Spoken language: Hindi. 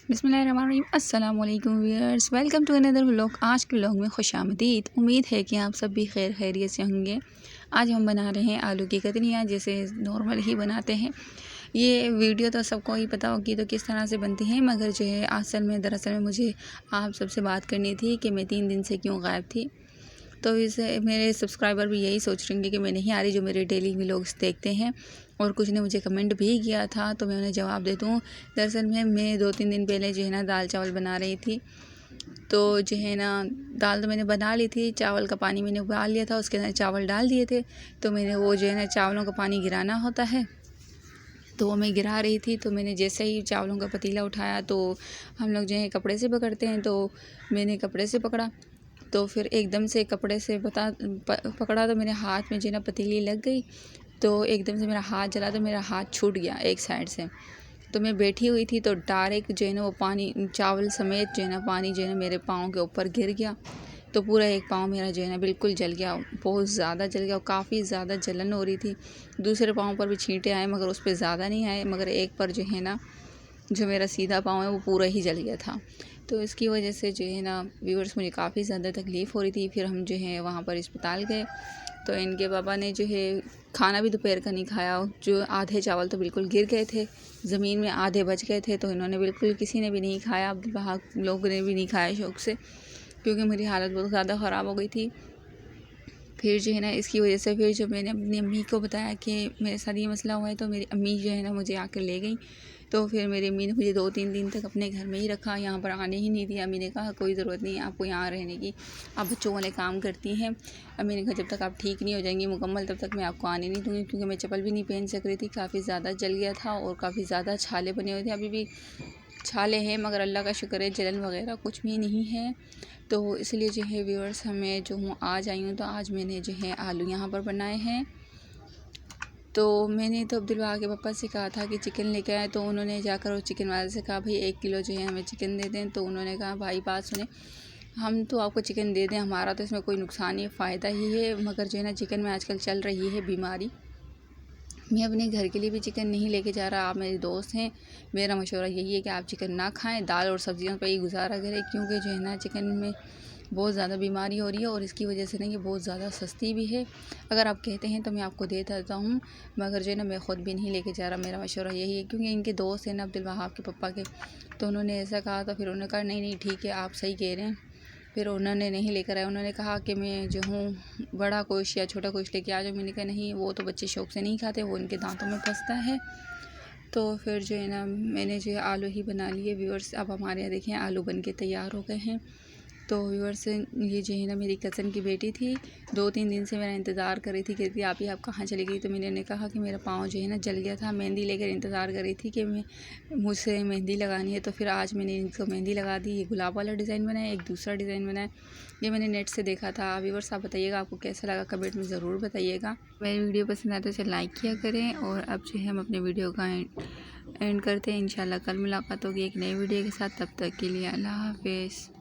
बिस्मिल्लाहिर्रहमानिर्रहीम। अस्सलाम वालेकुम viewers, welcome to another vlog. आज के व्लॉग में खुशामदीद। उम्मीद है कि आप सब भी खैर खैरियत से होंगे। आज हम बना रहे हैं आलू की कतरियाँ, जैसे नॉर्मल ही बनाते हैं। ये वीडियो तो सबको ही पता होगी तो किस तरह से बनती है, मगर जो है दरअसल में मुझे आप सबसे बात करनी थी कि मैं 3 दिन से क्यों गायब थी। तो इसे मेरे सब्सक्राइबर भी यही सोच रहे होंगे कि मैं नहीं आ रही, जो मेरे डेली व्लॉग्स देखते हैं। और कुछ ने मुझे कमेंट भी किया था, तो मैं उन्हें जवाब देती हूँ। दरअसल में मैं 2-3 दिन पहले जो है ना दाल चावल बना रही थी। तो जो है ना दाल तो मैंने बना ली थी, चावल का पानी मैंने उबाल लिया था, उसके अंदर चावल डाल दिए थे। तो मैंने वो जो है ना चावलों का पानी गिराना होता है, तो वो मैं गिरा रही थी। तो मैंने जैसे ही चावलों का पतीला उठाया, तो हम लोग जो है कपड़े से पकड़ते हैं, तो मैंने कपड़े से पकड़ा। तो फिर एकदम से कपड़े से पकड़ा तो मेरे हाथ में जो है ना पतीली लग गई। तो एकदम से मेरा हाथ जला, तो मेरा हाथ छूट गया एक साइड से। तो मैं बैठी हुई थी, तो डायरेक्ट जो है ना वो पानी चावल समेत जो है ना पानी जो है ना मेरे पाँव के ऊपर गिर गया। तो पूरा एक पाँव मेरा जो है ना बिल्कुल जल गया, बहुत ज़्यादा जल गया और काफ़ी ज़्यादा जलन हो रही थी। दूसरे पाँव पर भी छींटे आए, मगर उस पर ज़्यादा नहीं आए, मगर एक पर जो है ना जो मेरा सीधा पाँव है वो पूरा ही जल गया था। तो इसकी वजह से जो है ना व्यूअर्स मुझे काफ़ी ज़्यादा तकलीफ़ हो रही थी। फिर हम जो है वहाँ पर अस्पताल गए, तो इनके पापा ने जो है खाना भी दोपहर का नहीं खाया। जो आधे चावल तो बिल्कुल गिर गए थे ज़मीन में, आधे बच गए थे, तो इन्होंने बिल्कुल किसी ने भी नहीं खाया। वहाँ लोगों ने भी नहीं खाया शौक़ से, क्योंकि मेरी हालत बहुत ज़्यादा ख़राब हो गई थी। फिर जो है ना इसकी वजह से फिर जब मैंने अपनी अम्मी को बताया कि मेरे साथ ये मसला हुआ है, तो मेरी अम्मी जो है ना मुझे आकर ले गई। तो फिर मेरी अम्मी ने मुझे 2-3 दिन तक अपने घर में ही रखा, यहाँ पर आने ही नहीं दिया। अम्मी ने कहा कोई ज़रूरत नहीं है आपको यहाँ रहने की, आप बच्चों वाले काम करती हैं। अम्मी ने कहा जब तक आप ठीक नहीं हो जाएंगी मुकम्मल, तब तक मैं आपको आने नहीं दूँगी, क्योंकि मैं चप्पल भी नहीं पहन सक रही थी। काफ़ी ज़्यादा जल गया था और काफ़ी ज़्यादा छाले बने हुए थे। अभी भी छाले हैं, मगर अल्लाह का शुक्र है जलन वगैरह कुछ भी नहीं है। तो इसलिए जो है व्यूअर्स मैं जो हूँ आज आई हूँ, तो आज मैंने जो है आलू यहाँ पर बनाए हैं। तो मैंने तो अब्दुल वहाब के पापा से कहा था कि चिकन लेके आए, तो उन्होंने जाकर उस चिकन वाले से कहा भाई 1 किलो जो है हमें चिकन दे दें। तो उन्होंने कहा भाई बात सुने, हम तो आपको चिकन दे दें, हमारा तो इसमें कोई नुकसान नहीं, फ़ायदा ही है, मगर जो है ना चिकन में आजकल चल रही है बीमारी। मैं अपने घर के लिए भी चिकन नहीं लेके जा रहा, आप मेरे दोस्त हैं, मेरा मशवरा यही है कि आप चिकन ना खाएं, दाल और सब्जियों पर ही गुजारा करें, क्योंकि जो है ना चिकन में बहुत ज़्यादा बीमारी हो रही है और इसकी वजह से ना ये बहुत ज़्यादा सस्ती भी है। अगर आप कहते हैं तो मैं आपको दे देता हूँ, मगर जो है ना मैं ख़ुद भी नहीं लेके जा रहा। मेरा मशवरा यही है, क्योंकि इनके दोस्त हैं ना अब्दुल वहाब के पापा के, तो उन्होंने ऐसा कहा, तो फिर उन्होंने कहा नहीं ठीक है आप सही कह रहे हैं। फिर उन्होंने नहीं लेकर आए। उन्होंने कहा कि मैं जो हूँ बड़ा गोश्त या छोटा गोश्त लेके आ जाओ। मैंने कहा नहीं, वो तो बच्चे शौक़ से नहीं खाते, वो उनके दांतों में फंसता है। तो फिर जो है ना मैंने जो है आलू ही बना लिए व्यूअर्स। अब हमारे यहाँ देखें आलू बन के तैयार हो गए हैं। तो व्यूअर्स ये जो है ना मेरी कज़न की बेटी थी, 2-3 दिन से मेरा इंतज़ार कर रही थी, कहती आप कहाँ चली गई। तो मैंने उन्हें कहा कि मेरा पाँव जो है ना जल गया था, मेहंदी लेकर इंतज़ार कर रही थी कि मुझसे मेहंदी लगानी है। तो फिर आज मैंने इनको मेहंदी लगा दी। ये गुलाब वाला डिज़ाइन बनाया, एक दूसरा डिज़ाइन बनाया, ये मैंने नेट से देखा था। व्यूअर्स आप बताइएगा आपको कैसा लगा, कमेंट में ज़रूर बताइएगा। मेरी वीडियो पसंद आए तो इसे लाइक किया करें। और अब जो है हम अपने वीडियो का एंड करते हैं। इंशाल्लाह कल मुलाकात होगी एक नई वीडियो के साथ, तब तक के लिए अल्लाह हाफ़िज़।